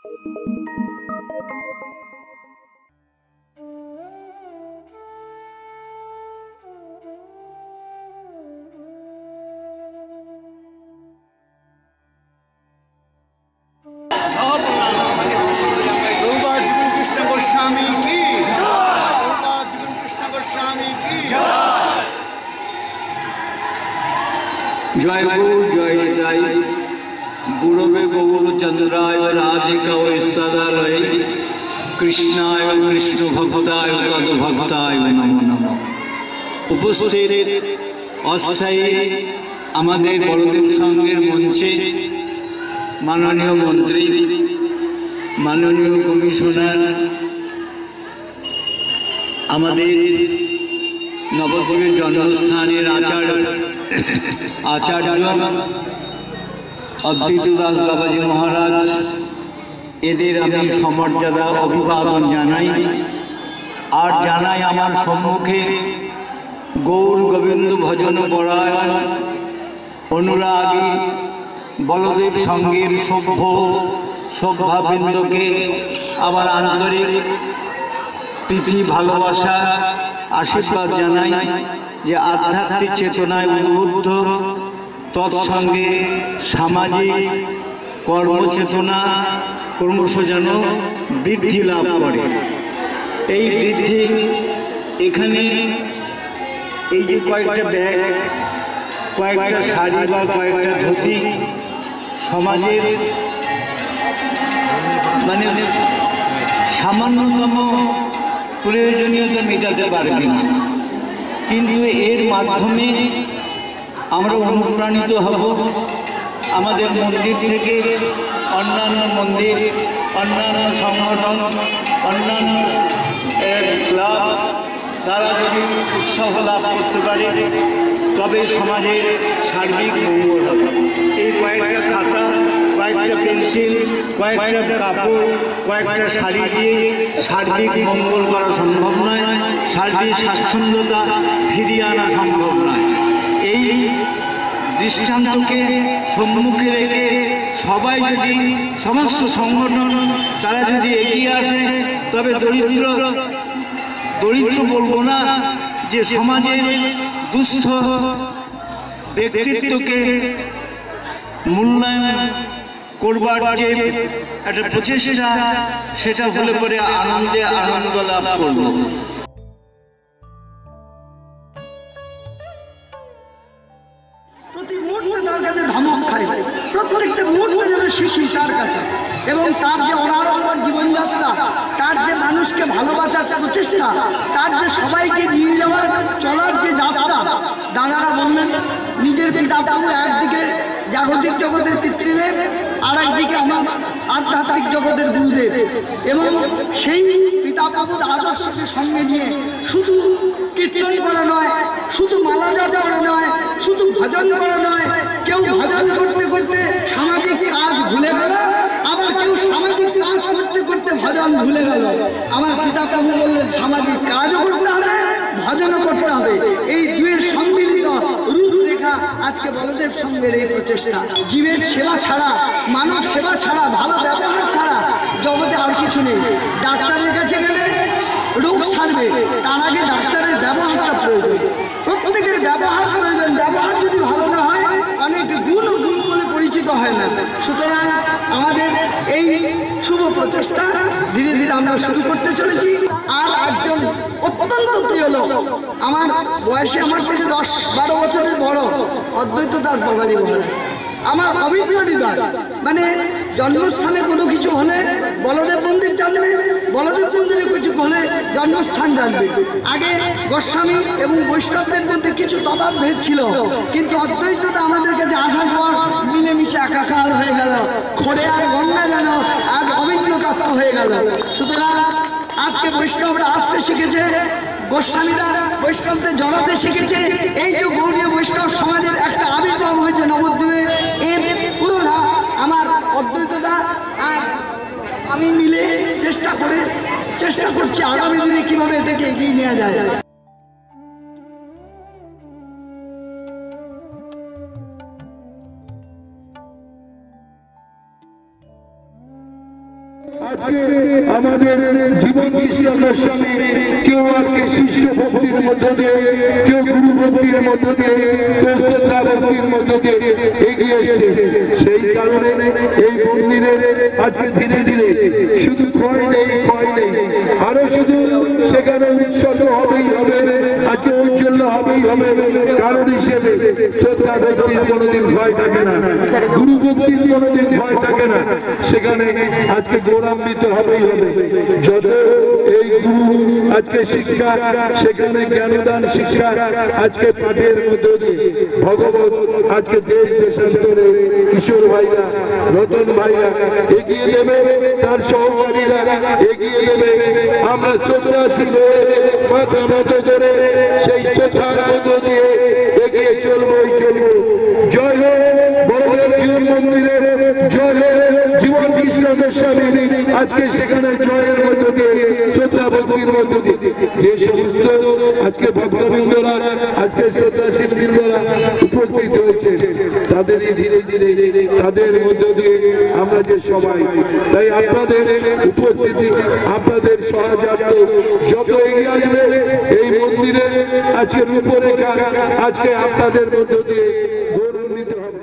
जय गुरु जय जय गुरवे गौरचंद्राय राधिकाय सदालय कृष्णाय कृष्ण भक्ताय तद भक्ताय नमो नमः। उपस्थित अस्थायी आमादेर बलदेव संघेर मंचे माननीय मंत्री माननीय कमिशनार आमादेर नवद्वीपेर जन्मस्थानेर आचार्य अद्वैत दास बाबाजी महाराज एদের আমি সমর্যাদা অভিবাদন জানাই। আর জানাই আমার সম্মুখে গৌর গোবিন্দ ভজন পরায়ণ অনুরাগী বলদেব সংঘের সভ্যবৃন্দকে আবার আন্তরিক প্রীতি ভালোবাসা আশীর্বাদ জানাই যে আধ্যাত্মিক চেতনায় উদ্বুদ্ধ তৎসঙ্গে সামাজিক কর্মচেতনা ক্রমশ যেন বৃদ্ধি লাভ করে। এই বৃদ্ধি এখানে এই যে কয়েকটা ব্যাগ কয়েকটা শাড়ি বা কয়েকটা ধুতি সমাজের মানে সামান্যতম প্রয়োজনীয়তা মেটাতে পারবে না, কিন্তু এর মাধ্যমে আমরা অনুপ্রাণিত হব। আমাদের মন্দির থেকে অন্যান্য মন্দির অন্যান্য সংগঠন অন্যান্য ক্লাব তারা যদি উৎসাহ লাভ করতে পারে তবে সমাজের সার্বিক মঙ্গল হবে। এই কয়েকটা খাতা কয়েকটা পেন্সিল কয়েকটা কাপড় কয়েকটা শাড়ি দিয়ে সার্বিক মঙ্গল করা সম্ভব নয়, সার্বিক স্বাচ্ছন্দ্যতা ফিরিয়ে আনা সম্ভব নয়। এই দৃষ্টান্তকে সম্মুখে রেখে সবাই যদি সমস্ত সংগঠন তারা যদি এগিয়ে আসে তবে দরিদ্র বলবো না যে সমাজের দুস্থ ব্যক্তিত্বকে মূল্যায়ন করবার যে একটা প্রচেষ্টা সেটা হলে পরে আনন্দ লাভ করবো। প্রতি মুহূর্তে তার কাছে ধমক খাই, প্রত্যেকটা মুহূর্তে যেন শিখি তার কাছে, এবং তার যে অনাড়ম্বর জীবনযাত্রা, তার যে মানুষকে ভালোবাসার প্রচেষ্টা, তার যে সবাইকে নিয়ে যাওয়ার চলার যে যাত্রা। দাদারা বললেন নিজের পিতা বাবু একদিকে জাগতিক জগতের পিতৃদেব আর একদিকে আমার আধ্যাত্মিক জগতের গুরুদেব, এবং সেই পিতা বাবুর আদর্শকে সঙ্গে নিয়ে শুধু কীর্তন করা নয়, শুধু মালা জপ করা নয়, শুধু ভজন করা নয়, কেউ ভজন করতে করতে সামাজিক কাজ ভুলে গেল, আবার কেউ সামাজিক কাজ করতে করতে ভজন ভুলে গেল। আমার পিতা বাবু বললেন সামাজিক কাজও করতে হবে ভজনও করতে হবে, এই দুয়ের সম্মিলিত রূপরেখা আজকে বলদেব সংঘের এই প্রচেষ্টা। জীবের সেবা ছাড়া, মানব সেবা ছাড়া, ভালো ব্যবহার ছাড়া জগতে আর কিছু নেই। ডাক্তারের কাছে গেলে রোগ সারবে, তার আগে ডাক্তারের ব্যবহারটা প্রয়োজন, প্রত্যেকের ব্যবহার প্রয়োজন। ব্যবহার যদি ভালো না হয় অনেক গুণ বলে পরিচিত হয় না। সুতরাং আমাদের এই শুভ প্রচেষ্টা ধীরে ধীরে আমরা শুরু করতে চলেছি। আর একজন অত্যন্ত প্রিয় লোক, আমার বয়সে আমার থেকে 10-12 বছরের বড়, অদ্বৈত দাস বাবাজি মহারাজ আমার অভিপ্রিয় হৃদয়। মানে জন্মস্থানে কোনো কিছু হলে বলদেব মন্দির জানবে, বলদেব মন্দিরে কিছু হলে জন্মস্থান জানবে। আগে গোস্বামী এবং বৈষ্ণবদের মধ্যে কিছু তফাৎ ভেদ ছিল, কিন্তু অদ্বৈততা আমাদের কাছে আসার পর মিলেমিশে একাকার হয়ে গেল, খড়ে আর গঙ্গা যেন আজ অভিন্ন তত্ত্ব হয়ে গেল। সুতরাং আজকে বৈষ্ণবরা আসতে শিখেছে, গোস্বামীরা বৈষ্ণবদের জড়াতে শিখেছে। এই যে গৌরীয় বৈষ্ণব সমাজের একটা আবির্ভাব হয়েছে নবদ্বীপে, এর পুরোধা আমার অদ্বৈতদা আর আমি মিলে চেষ্টা করছি আগামী দিনে কীভাবে এটাকে এগিয়ে নেওয়া যায়। আজকে আমাদের জীবন কৃষ্ণ গোস্বামী কেউ আজকে শিষ্য ভক্তির মধ্য দিয়ে, কেউ গুরু ভক্তির মধ্য দিয়ে, কেউ শ্রদ্ধা ভক্তির মধ্য দিয়ে এগিয়ে এসছে। সেই কারণে এই মন্দিরে আজকে ধীরে ধীরে শুধু ক্ষয় নেই, আরো শুধু সেখানে উৎসর্গ হবেই হবে, আজকে ঔজ্জ্বল্য হবেই হবে। কারণ হিসেবে শ্রদ্ধা ভক্তির কোনোদিন ভয় থাকে না, গুরু ভক্তির কোনোদিন ভয় থাকে না। সেখানে আজকে গৌরবান্বিত হবেই হবে। যত এই গুরু আজকে শিক্ষা, সেখানে জ্ঞানদান শিক্ষা আজকে পাঠের মধ্য দিয়ে ভগবত আজকে দেশ দেশান্তরে কিশোর ভাইরা, রতন ভাইরা এগিয়ে দেবে, তার সহকারীরা এগিয়ে দেবে। আমরা শ্রদ্ধাশীল হয়ে মাথা নত করে সেই শ্রদ্ধার মধ্য দিয়ে এগিয়ে চলবই চলবো। জয় হোক বড়দেব জীবন মন্দিরের, জয় হোক জীবন কৃষ্ণ গোস্বামী। আজকে সেখানে জয়ের মধ্য দিয়ে, শ্রদ্ধা ভক্তির মধ্য দিয়ে যে সমস্ত আজকে ভক্তবৃন্দরা, আজকে শ্রদ্ধাশীল বৃন্দরা উপস্থিত হয়েছে, তাদেরই ধীরে ধীরে তাদের মধ্য দিয়ে আমরা যে সবাই, তাই আপনাদের উপস্থিতি, আপনাদের সহযাত্রা যত এগিয়ে আসবে এই মন্দিরের আজকে রূপরেখা আজকে আপনাদের মধ্য দিয়ে গৌরবান্বিত হবে।